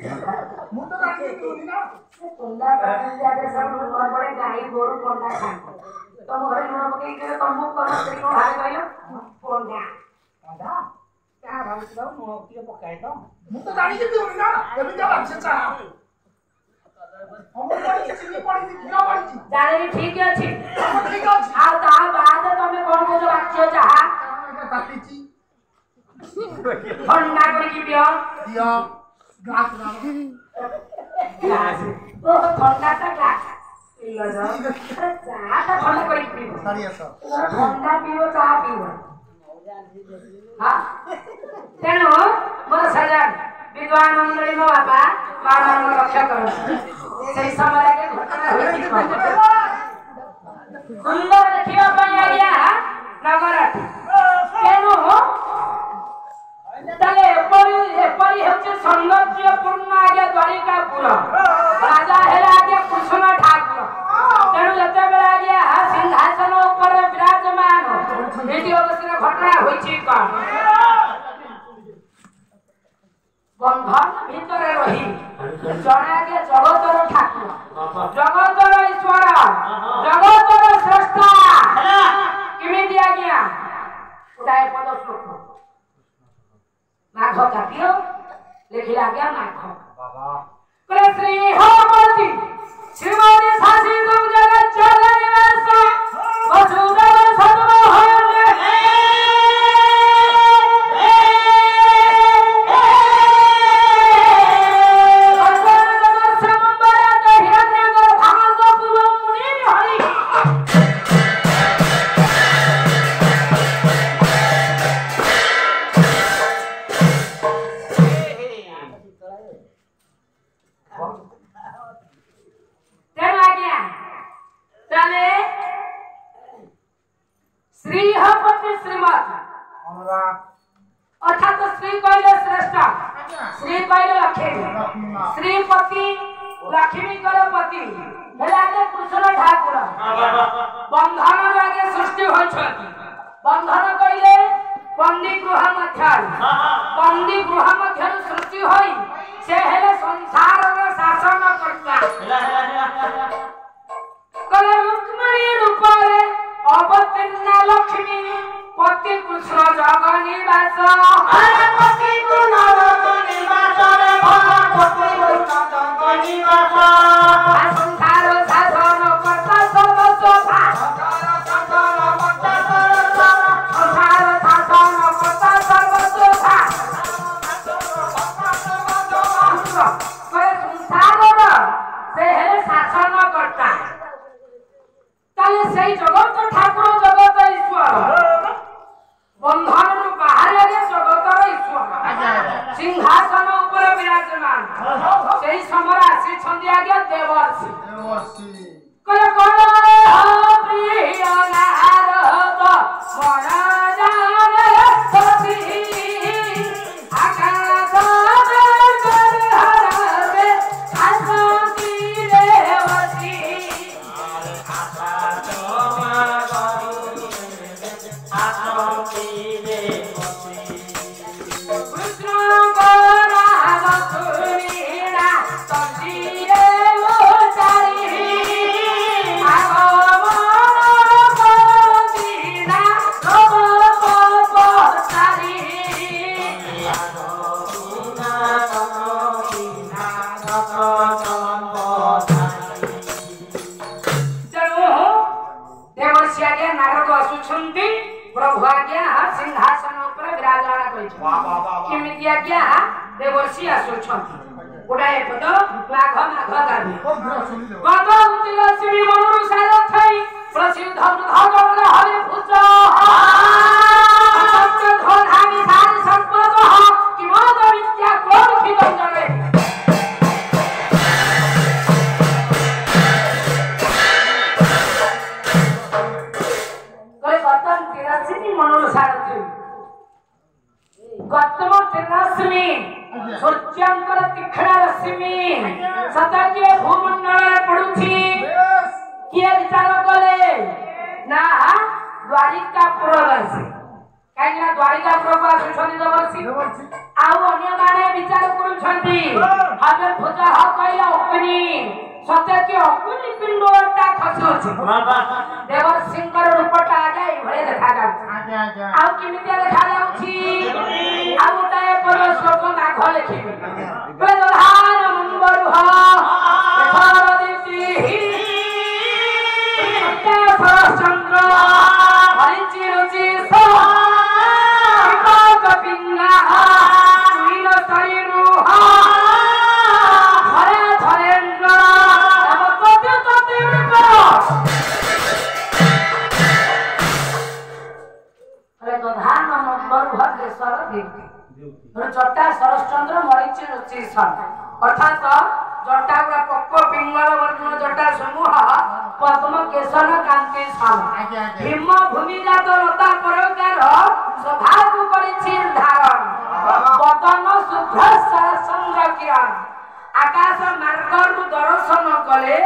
ମୁଁ ତ ଜାଣିନି ନା ସେ କୁଣ୍ଡା ପାଣି ଜାଗାରେ ସବୁ ଲୁଣ ପଡେ ଗାଈ ଗୋରୁ ପଣ୍ଡା ଖାଆନ୍ତି ତମ ଘରେ ଲୁଣ ପକେଇକି ତମକୁ କଣ ସ୍ତ୍ରୀ କଣ ଭାବେ କହିଲ ପଣ୍ଡା ପଣ୍ଡା ଚା ଭାବୁଛି ଆଉ ଲୁଣ ଟିକେ ପକାଏ ତ ମୁଁ ତ ଜାଣିଛି ପିଉନି ନା ଏମିତି ଲାଗୁଛି ଚା ଜାଣିନି ଠିକ ଅଛି ଆଉ ତା ବାଦ ତମେ କଣ କହୁଛ ବାକ୍ୟ ଯାହା ଥଣ୍ଡା କରିକି ପିଅ ଥଣ୍ଡାଟା ଗ୍ଲାସ ଚାହା ଟା ଥଣ୍ଡା କରିକି ପିଇବ ଥଣ୍ଡା ପିଇବ ଚାହା ପିଇବ ତେଣୁ ମୋର ସଜାନ विद्वान मंडली मो बापा मां रक्षा करो सही समय के घटना होई सुंदर देखिबा पई आ गया नगर केनु तले एपरी होचे सौंदर्यपूर्ण आ गया द्वारिकापुर राजा हेला आ गया कृष्ण ठाकुर तेनु जते बेला आ गया सिंहासन ऊपर विराजमान एटी अवस्था घटना होई कोन बंधन भीतरे रही जने के जगतर ठाकुर जगतर ईश्वर जगतर स्रष्टा किमिति आज्ञा उठाए पद श्लोक माघ काव्य लिखिला आज्ञा माघ करे श्री हरमति श्रीमती शासित जगत चलनिवास वसुदेव सद्मोहन अर्थात श्री कहले श्रेष्ठ श्री कहले लक्ष्मी श्रीपति लक्ष्मी कर पति हेलाके कृष्ण ठाकुर बंधन लागे सृष्टि होछथि बंधन कहले बंदी गृह मध्य सृष्टि होई से हेले संसार रो शासन करता कले रुक्मिणी रूप रे अवतीर्णा लक्ष्मी पति कृष्ण जगनिवास अरे पति कृष्ण जगनिवास रे भगवान पति कृष्ण जगनिवास संसार साधन करता सर्वस्व संसार साधन करता सर्वस्व संसार से है शासन करता ताले सही जगत ठाकुर जगत ईश्वर बंधन बाहर आगे जगतर ईश्वर सिंहासन ऊपर विराजमान सही समय आसी छंदी आगे देवर्षि कले कोन प्रिय नारद मन जाने सती आकाश कर हरवे आसती रेवती सिंहासन ऊपर विराजमान करिछ किमिति आज्ञा देवर्षि आसुछंती गोटाए पद माघ गावी पद उतिल श्री मनुर सारथई प्रसिद्ध धन हरि भुज सत्य धनामि सारि संपद किमोद विद्या कोन खिदंजरे मनुर सारथी गौतम तेजस्वी सूर्यांकर तीक्ष्ण रश्मि सतज्ञ भूमंडल पड़ुछि किए विचार कले ना द्वारिकापुरवासी काहेकि द्वारिकापुर आसुछन्ति देवर्षि आउ अन्य माने विचार करूछन्ति छवि हमें भुजा ह कहला अग्नि सत्य के अग्नि पिंडटा खसुछि देवर सिंहर रूपटा आगे भले देखा जाउछि आउ किमितिया देखा जाउछि आउ ताए पर श्लोक माघ लिखिबे प्रधान मंबर ह सरदिति चंद्र हरिचि रुचि सो कपिंगा वीर शरीरु हरे धरेन्द्र नम तोते तोते अरे प्रधान मंबर भद्रेश्वर देवती जटा शरश्चंद्र मरीचि रुचि सन अर्थात जटा पक्व पिंगल वर्ण जटा समूह पद्म केशन कांति सन हिम भूमिजात लता प्रकार स्वभाव करिछि धारण बदन शुद्ध सरचंद्र किरण आकाश मार्गरु दर्शन कले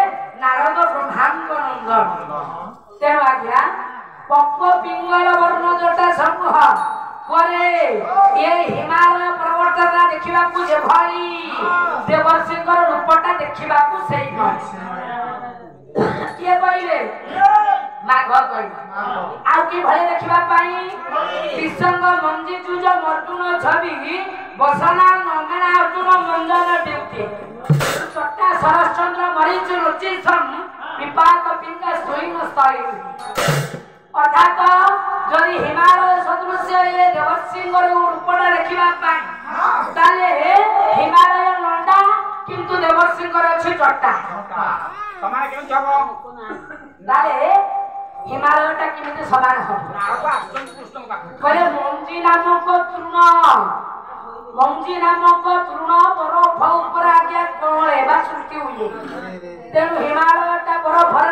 नारद ब्रह्मांड नंदन तेणु आज्ञा पक्व पिंगल वर्ण जटा समूह परे ये हिमालय पर्वतरा देखिबाकू जे भरी देवर्षिकर रूपटा देखिबाकू सेई भरी किए कहले माघ कहले आउ की भले देखिबा पाई विसंग मंजी जुज मर्जुन छवि बसना नमेना अर्जुन मंजन देवती सट्टा शरश्चंद्र मरीच रुचि सम विपात पिंग सोइन स्थली अर्थात जदि हिमालय सदृश ये देवर्षिंगर रूपटा देखिबा पाई ताले हिमालय लंडा किंतु देवर्षिंगर अछि चट्टा समान केउ छबो ताले हिमालयटा किमिते समान हो कहले मंजी नामक तृण बरफ ऊपर आज्ञा कळे बा सृष्टि हुए तेणु हिमालयटा बरफर